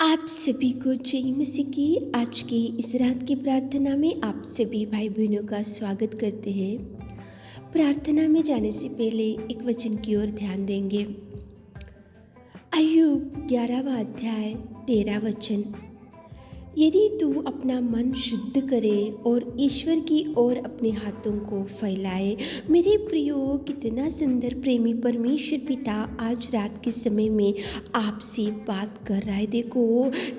आप सभी को जय मसीह की आज की इस रात की प्रार्थना में आप सभी भाई बहनों का स्वागत करते हैं। प्रार्थना में जाने से पहले एक वचन की ओर ध्यान देंगे। अय्यूब 11वां अध्याय 13 वचन। यदि तू अपना मन शुद्ध करे और ईश्वर की ओर अपने हाथों को फैलाए। मेरे प्रियो, कितना सुंदर प्रेमी परमेश्वर पिता आज रात के समय में आपसे बात कर रहा है। देखो,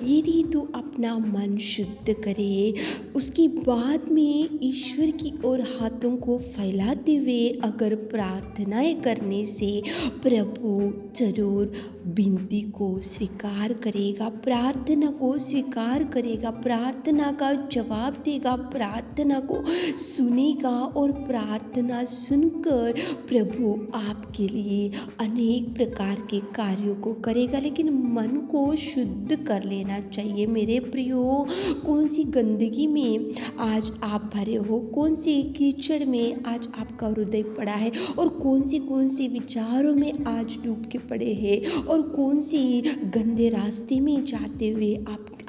यदि तू अपना मन शुद्ध करे, उसके बाद में ईश्वर की ओर हाथों को फैलाते हुए अगर प्रार्थनाएं करने से प्रभु जरूर विनती को स्वीकार करेगा, प्रार्थना को स्वीकार करेगा, प्रार्थना का जवाब देगा, प्रार्थना को सुनेगा और प्रार्थना सुनकर प्रभु आपके लिए अनेक प्रकार के कार्यों को करेगा। लेकिन मन को शुद्ध कर लेना चाहिए मेरे प्रियो। कौन सी गंदगी में आज आप भरे हो, कौन सी कीचड़ में आज आपका हृदय पड़ा है और कौन से विचारों में आज डूब के पड़े हैं और कौन सी गंदे रास्ते में जाते हुए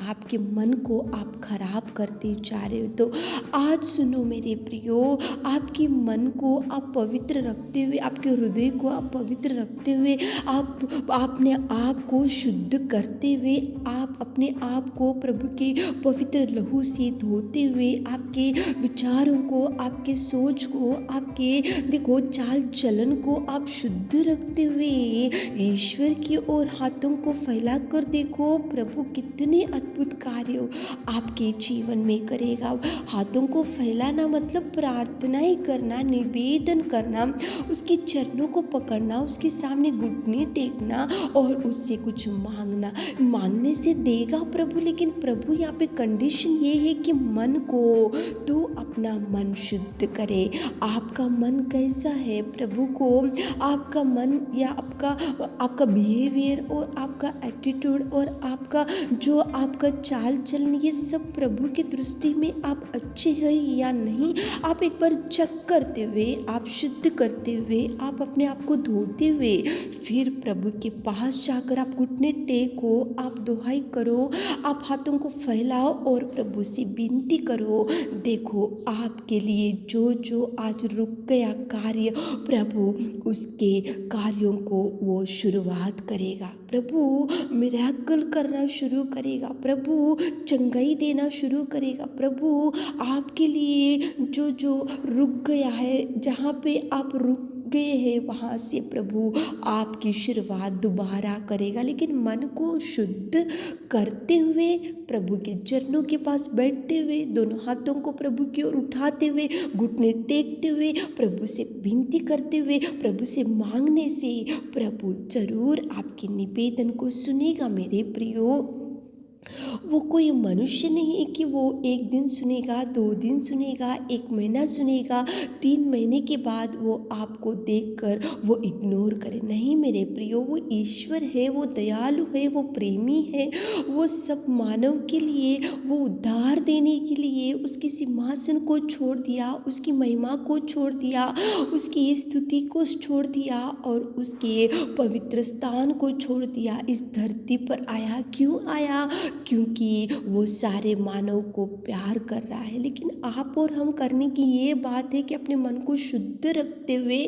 आपके मन को आप खराब करते जा रहे हो। तो आज सुनो मेरे प्रियो, आपके मन को आप पवित्र रखते हुए, आपके हृदय को आप पवित्र रखते हुए, आप अपने आप को शुद्ध करते हुए, आप अपने आप को प्रभु के पवित्र लहू से धोते हुए, आपके विचारों को, आपके सोच को, आपके देखो चाल चलन को आप शुद्ध रखते हुए ईश्वर की ओर हाथों को फैला कर देखो, प्रभु कितने अद्भुत कार्य आपके जीवन में करेगा। हाथों को फैलाना मतलब प्रार्थनाएं करना, निवेदन करना, उसके चरणों को पकड़ना, उसके सामने घुटने टेकना और उससे कुछ मांगना। मांगने से देगा प्रभु, लेकिन प्रभु यहाँ पे कंडीशन ये है कि मन को तू अपना मन शुद्ध करे। आपका मन कैसा है प्रभु को, आपका मन या आपका बिहेवियर और आपका एटीट्यूड और आपका चाल चलन, ये सब प्रभु की दृष्टि में आप अच्छे हैं या नहीं, आप एक बार चेक करते हुए, आप शुद्ध करते हुए, आप अपने आप को धोते हुए फिर प्रभु के पास जाकर आप घुटने टेको, आप दुहाई करो, आप हाथों को फैलाओ और प्रभु से विनती करो। देखो, आपके लिए जो जो आज रुक गया कार्य, प्रभु उसके कार्यों को वो शुरुआत करेगा। प्रभु मिरेकल करना शुरू करेगा, प्रभु चंगाई देना शुरू करेगा। प्रभु आपके लिए जो जो रुक गया है, जहाँ पे आप रुक गए हैं, वहाँ से प्रभु आपकी शुरुआत दोबारा करेगा। लेकिन मन को शुद्ध करते हुए, प्रभु के चरणों के पास बैठते हुए, दोनों हाथों को प्रभु की ओर उठाते हुए, घुटने टेकते हुए, प्रभु से विनती करते हुए, प्रभु से मांगने से प्रभु जरूर आपके निवेदन को सुनेगा मेरे प्रियो। वो कोई मनुष्य नहीं है कि वो एक दिन सुनेगा, 2 दिन सुनेगा, 1 महीना सुनेगा, 3 महीने के बाद वो आपको देखकर वो इग्नोर करे। नहीं मेरे प्रियो, वो ईश्वर है, वो दयालु है, वो प्रेमी है, वो सब मानव के लिए, वो उद्धार देने के लिए उसके सिंहासन को छोड़ दिया, उसकी महिमा को छोड़ दिया, उसकी स्तुति को छोड़ दिया और उसके पवित्र स्थान को छोड़ दिया, इस धरती पर आया। क्यों आया? क्योंकि वो सारे मानव को प्यार कर रहा है। लेकिन आप और हम करने की ये बात है कि अपने मन को शुद्ध रखते हुए,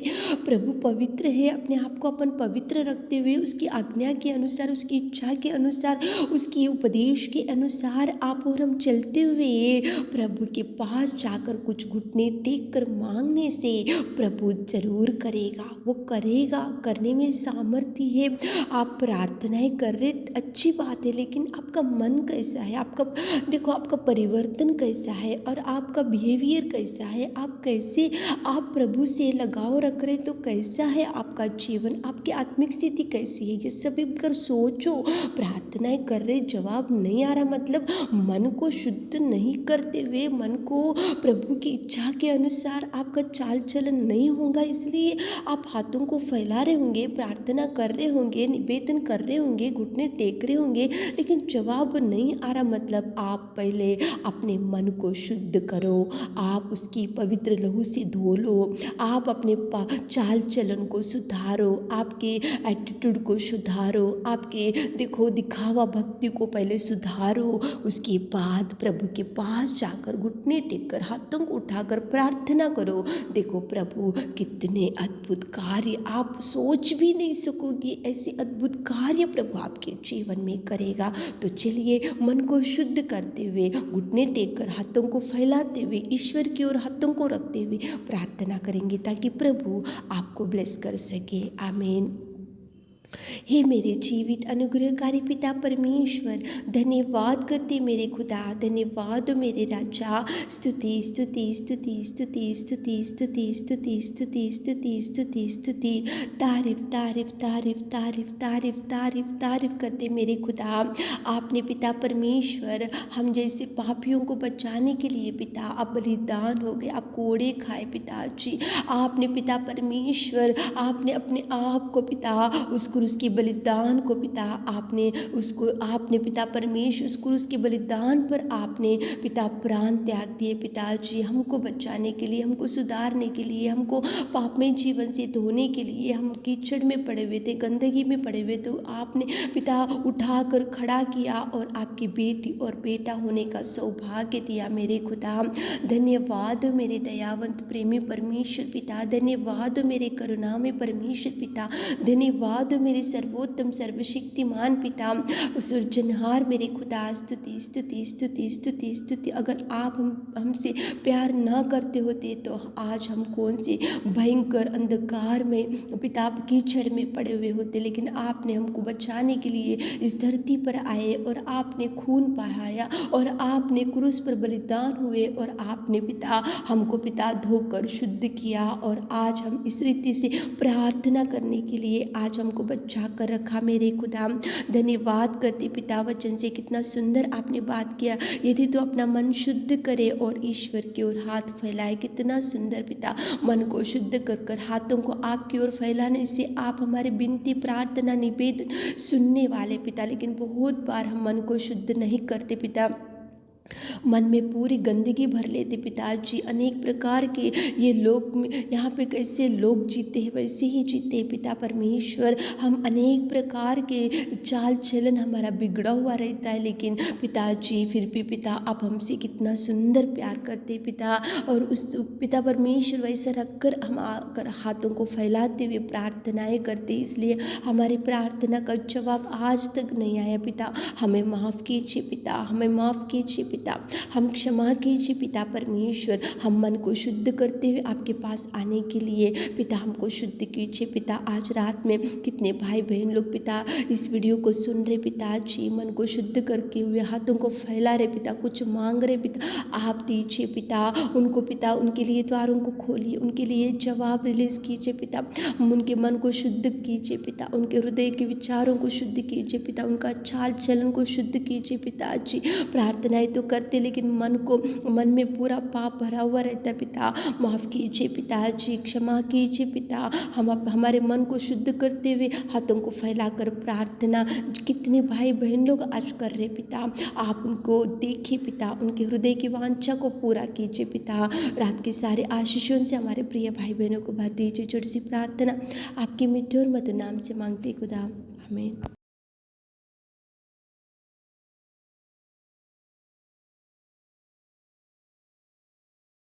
प्रभु पवित्र है, अपने आप को अपन पवित्र रखते हुए, उसकी आज्ञा के अनुसार, उसकी इच्छा के अनुसार, उसके उपदेश के अनुसार आप और हम चलते हुए प्रभु के पास जाकर कुछ घुटने टेक कर मांगने से प्रभु जरूर करेगा। वो करेगा, करने में सामर्थ्य है। आप प्रार्थनाएं कर रहे, अच्छी बात है, लेकिन आपका मन कैसा है, आपका परिवर्तन कैसा है और आपका बिहेवियर कैसा है, आप प्रभु से लगाव रख रहे तो कैसा है आपका जीवन, आपकी आत्मिक स्थिति कैसी है, ये सब कर सोचो। प्रार्थनाएं कर रहे, जवाब नहीं आ रहा, मतलब मन को शुद्ध नहीं करते हुए, मन को प्रभु की इच्छा के अनुसार आपका चाल चलन नहीं होगा, इसलिए आप हाथों को फैला रहे होंगे, प्रार्थना कर रहे होंगे, निवेदन कर रहे होंगे, घुटने टेक रहे होंगे, लेकिन जवाब जवाब नहीं आ रहा, मतलब आप पहले अपने मन को शुद्ध करो, आप उसकी पवित्र लहू से धो लो, आप अपने चाल चलन को सुधारो, आपके एटीट्यूड को सुधारो, आपके देखो दिखावा भक्ति को पहले सुधारो। उसके बाद प्रभु के पास जाकर घुटने टेक कर हाथों को उठाकर प्रार्थना करो। देखो प्रभु कितने अद्भुत कार्य, आप सोच भी नहीं सकोगे ऐसे अद्भुत कार्य प्रभु आपके जीवन में करेगा। तो चलिए मन को शुद्ध करते हुए, घुटने टेक कर हाथों को फैलाते हुए, ईश्वर की ओर हाथों को रखते हुए प्रार्थना करेंगे ताकि प्रभु आपको ब्लेस कर सके। आमीन। हे मेरे जीवित अनुग्रहकारी पिता परमेश्वर, धन्यवाद करते मेरे खुदा, धन्यवाद मेरे राजा। स्तुति स्तुति स्तुति स्तुति स्तुति स्तुति स्तुति स्तुति स्तुति स्तुति स्तुति, तारीफ तारीफ तारीफ तारीफ तारीफ तारीफ तारीफ करते मेरे खुदा। आपने पिता परमेश्वर हम जैसे पापियों को बचाने के लिए पिता आप बलिदान हो गए, आप कोड़े खाए पिताजी। आपने पिता परमेश्वर आपने अपने आप को पिता उस क्रूस के बलिदान को पिता आपने पिता परमेश्वर उस क्रूस के बलिदान पर आपने पिता प्राण त्याग दिए पिताजी, हमको बचाने के लिए, हमको सुधारने के लिए, हमको पापमय जीवन से धोने के लिए। हम कीचड़ में पड़े हुए थे, गंदगी में पड़े हुए, तो आपने पिता उठाकर खड़ा किया और आपकी बेटी और बेटा होने का सौभाग्य दिया मेरे खुदा। धन्यवाद मेरे दयावंत प्रेमी परमेश्वर पिता, धन्यवाद मेरे करुणामय परमेश्वर पिता, धन्यवाद मेरे सर्वोत्तम सर्वशक्तिमान पिता, सृजनहार मेरे खुदा। स्तुति स्तुति स्तुति स्तुति स्तुति। अगर आप हमसे प्यार ना करते होते तो आज हम कौन से भयंकर अंधकार में पिता कीचड़ में पड़े हुए होते, लेकिन आपने हमको बचाने के लिए इस धरती पर आए और आपने खून बहाया और आपने क्रूस पर बलिदान हुए और आपने पिता हमको पिता धोकर शुद्ध किया। और आज हम इस रीति से प्रार्थना करने के लिए आज हमको बचा कर रखा मेरे खुदा। धन्यवाद करते पिता, वचन से कितना सुंदर आपने बात किया। यदि तो अपना मन शुद्ध करे और ईश्वर की ओर हाथ फैलाए, कितना सुंदर पिता। मन को शुद्ध कर कर हाथों को आपकी ओर फैलाने से आप हमारे विनती प्रार्थना निवेदन सुनने वाले पिता। लेकिन बहुत बार हम मन को शुद्ध नहीं करते पिता, मन में पूरी गंदगी भर लेते पिताजी। अनेक प्रकार के ये लोग यहाँ पे कैसे लोग जीते हैं वैसे ही जीते पिता परमेश्वर। हम अनेक प्रकार के चाल चलन हमारा बिगड़ा हुआ रहता है, लेकिन पिताजी फिर भी पिता आप हमसे कितना सुंदर प्यार करते पिता। और उस पिता परमेश्वर वैसा रखकर हम आकर हाथों को फैलाते हुए प्रार्थनाएं करते, इसलिए हमारी प्रार्थना का जवाब आज तक नहीं आया पिता। हमें माफ़ कीजिए पिता, हमें माफ़ कीजिए पिता, हम क्षमा कीजिए पिता परमेश्वर। हम मन को शुद्ध करते हुए आपके पास आने के लिए पिता हमको शुद्ध कीजिए पिता। आज रात में कितने भाई बहन लोग पिता इस वीडियो को सुन रहे पिताजी, मन को शुद्ध करके हुए हाथों को फैला रहे पिता, कुछ मांग रहे पिता, आप दीजिए पिता उनको पिता, उनके लिए द्वारों को खोलिए, उनके लिए जवाब रिलीज कीजिए पिता। उनके मन को शुद्ध कीजिए पिता, उनके हृदय के विचारों को शुद्ध कीजिए पिता, उनका चाल चलन को शुद्ध कीजिए पिताजी। प्रार्थनाएं तो करते लेकिन मन में पूरा पाप भरा हुआ रहता है पिता, माफ़ कीजिए पिताजी, क्षमा कीजिए पिता। हम हमारे मन को शुद्ध करते हुए हाथों को फैलाकर प्रार्थना कितने भाई बहन लोग आज कर रहे पिता, आप उनको देखिए पिता, उनके हृदय की वांछा को पूरा कीजिए पिता। रात के सारे आशीषों से हमारे प्रिय भाई बहनों को भर दीजिए। छोटी सी प्रार्थना आपके मीठे और मधुर नाम से मांगते खुदा, आमीन।